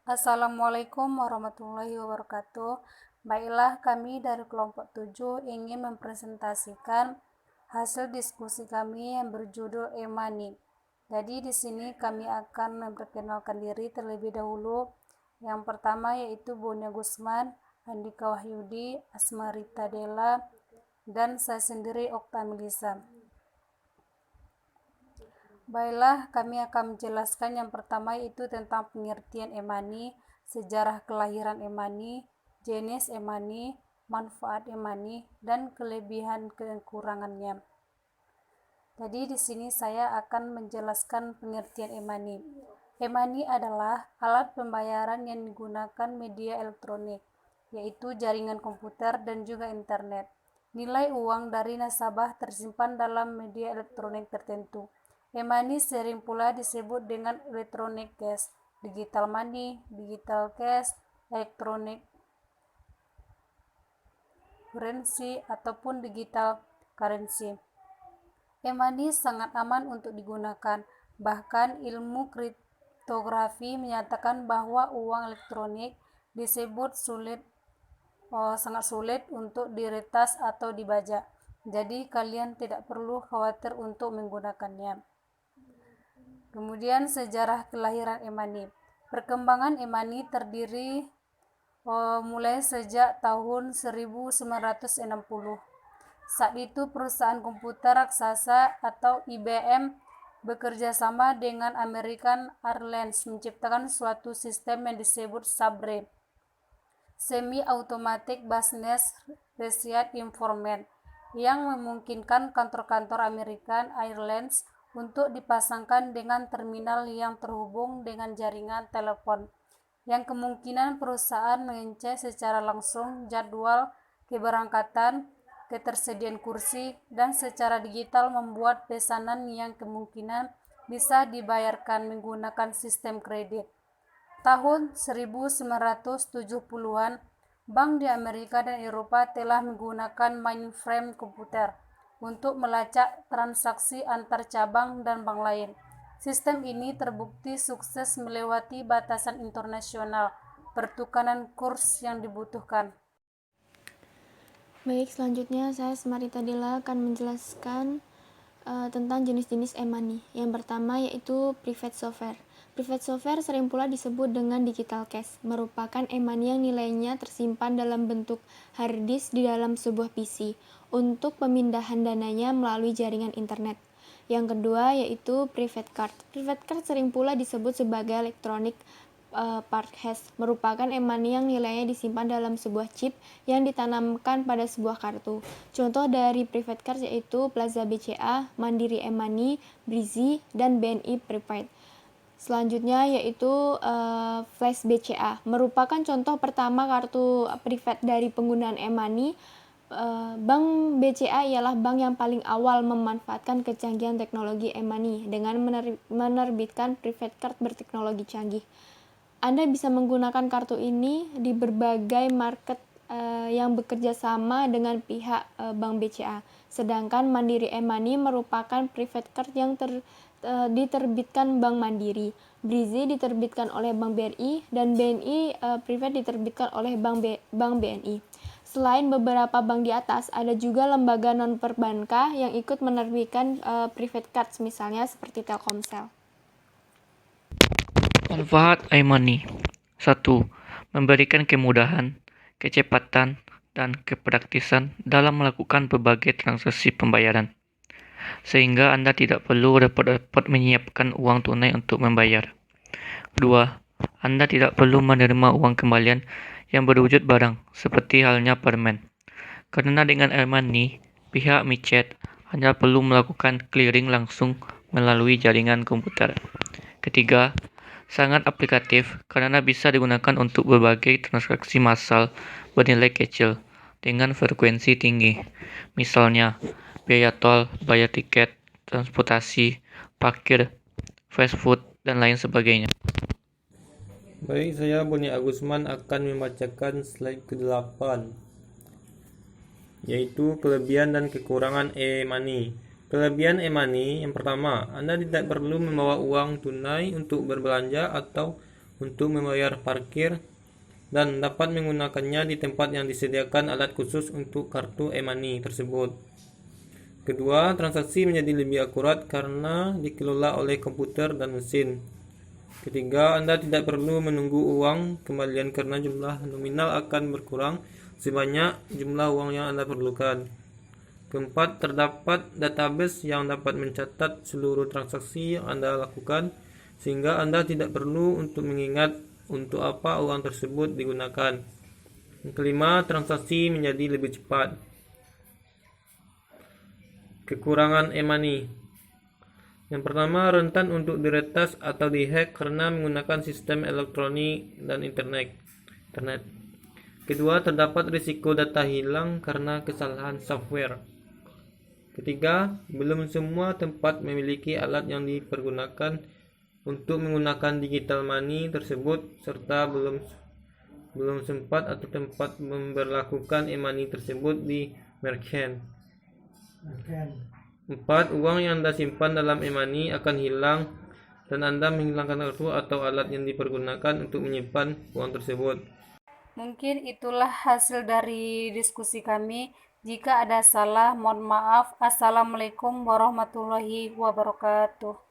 Assalamualaikum warahmatullahi wabarakatuh. Baiklah, kami dari kelompok 7 ingin mempresentasikan hasil diskusi kami yang berjudul e-money. Jadi di sini kami akan memperkenalkan diri terlebih dahulu. Yang pertama yaitu Bonia Gusman, Andika Wahyudi, Asmarita Della, dan saya sendiri Okta Melisa. Baiklah, kami akan menjelaskan yang pertama yaitu tentang pengertian e-money, sejarah kelahiran e-money, jenis e-money, manfaat e-money, dan kelebihan kekurangannya. Jadi di sini saya akan menjelaskan pengertian e-money. E-money adalah alat pembayaran yang digunakan media elektronik, yaitu jaringan komputer dan juga internet. Nilai uang dari nasabah tersimpan dalam media elektronik tertentu. E-money sering pula disebut dengan electronic cash, digital money, digital cash, electronic currency, ataupun digital currency. E-money sangat aman untuk digunakan. Bahkan ilmu kriptografi menyatakan bahwa uang elektronik disebut sangat sulit untuk diretas atau dibajak. Jadi kalian tidak perlu khawatir untuk menggunakannya. Kemudian sejarah kelahiran e-money. Perkembangan e-money terdiri mulai sejak tahun 1960. Saat itu perusahaan komputer raksasa atau IBM bekerja sama dengan American Airlines menciptakan suatu sistem yang disebut SABRE, Semi-Automatic Business Receipt Information, yang memungkinkan kantor-kantor American Airlines untuk dipasangkan dengan terminal yang terhubung dengan jaringan telepon, yang kemungkinan perusahaan mengecek secara langsung jadwal keberangkatan, ketersediaan kursi, dan secara digital membuat pesanan yang kemungkinan bisa dibayarkan menggunakan sistem kredit. Tahun 1970-an, bank di Amerika dan Eropa telah menggunakan mainframe komputer untuk melacak transaksi antar cabang dan bank lain. Sistem ini terbukti sukses melewati batasan internasional pertukaran kurs yang dibutuhkan. Baik, selanjutnya saya Asmarita Della akan menjelaskan tentang jenis-jenis e-money. Yang pertama yaitu private software. Private software sering pula disebut dengan digital cash, merupakan e-money yang nilainya tersimpan dalam bentuk hard disk di dalam sebuah PC untuk pemindahan dananya melalui jaringan internet. Yang kedua yaitu private card. Private card sering pula disebut sebagai electronic part hash, merupakan e-money yang nilainya disimpan dalam sebuah chip yang ditanamkan pada sebuah kartu. Contoh dari private card yaitu Plaza BCA, Mandiri e-money, Breezy, dan BNI Prepaid. Selanjutnya yaitu Flash BCA, merupakan contoh pertama kartu private dari penggunaan e-money. Bank BCA ialah bank yang paling awal memanfaatkan kecanggihan teknologi e-money dengan menerbitkan private card berteknologi canggih. Anda bisa menggunakan kartu ini di berbagai market yang bekerja sama dengan pihak Bank BCA. Sedangkan Mandiri e-money merupakan private card yang diterbitkan Bank Mandiri. Breezy diterbitkan oleh Bank BRI dan BNI Private diterbitkan oleh Bank BNI. Selain beberapa bank di atas, ada juga lembaga non-perbanka yang ikut menerbitkan private cards, misalnya seperti Telkomsel. Manfaat e-money. 1. Memberikan kemudahan, kecepatan, dan kepraktisan dalam melakukan berbagai transaksi pembayaran, sehingga Anda tidak perlu repot-repot menyiapkan uang tunai untuk membayar. 2. Anda tidak perlu menerima uang kembalian yang berwujud barang, seperti halnya permen. Karena dengan e-money, pihak micet hanya perlu melakukan clearing langsung melalui jaringan komputer. Ketiga, sangat aplikatif karena bisa digunakan untuk berbagai transaksi massal bernilai kecil dengan frekuensi tinggi. Misalnya, biaya tol, bayar tiket, transportasi, parkir, fast food, dan lain sebagainya. Baik, saya Boni Agusman akan membacakan slide ke-8, yaitu kelebihan dan kekurangan e-money. Kelebihan e-money yang pertama, Anda tidak perlu membawa uang tunai untuk berbelanja atau untuk membayar parkir dan dapat menggunakannya di tempat yang disediakan alat khusus untuk kartu e-money tersebut. Kedua, transaksi menjadi lebih akurat karena dikelola oleh komputer dan mesin. Ketiga, Anda tidak perlu menunggu uang kembalian karena jumlah nominal akan berkurang sebanyak jumlah uang yang Anda perlukan. Keempat, terdapat database yang dapat mencatat seluruh transaksi yang Anda lakukan sehingga Anda tidak perlu untuk mengingat untuk apa uang tersebut digunakan. Yang kelima, transaksi menjadi lebih cepat. Kekurangan e-money. Yang pertama, rentan untuk diretas atau dihack karena menggunakan sistem elektronik dan internet. Kedua, terdapat risiko data hilang karena kesalahan software. Ketiga, belum semua tempat memiliki alat yang dipergunakan untuk menggunakan digital money tersebut serta belum sempat atau tempat memberlakukan e-money tersebut di merchant. 4. Uang yang Anda simpan dalam e-money akan hilang dan Anda menghilangkan kartu atau alat yang dipergunakan untuk menyimpan uang tersebut. Mungkin itulah hasil dari diskusi kami. Jika ada salah, mohon maaf. Assalamualaikum warahmatullahi wabarakatuh.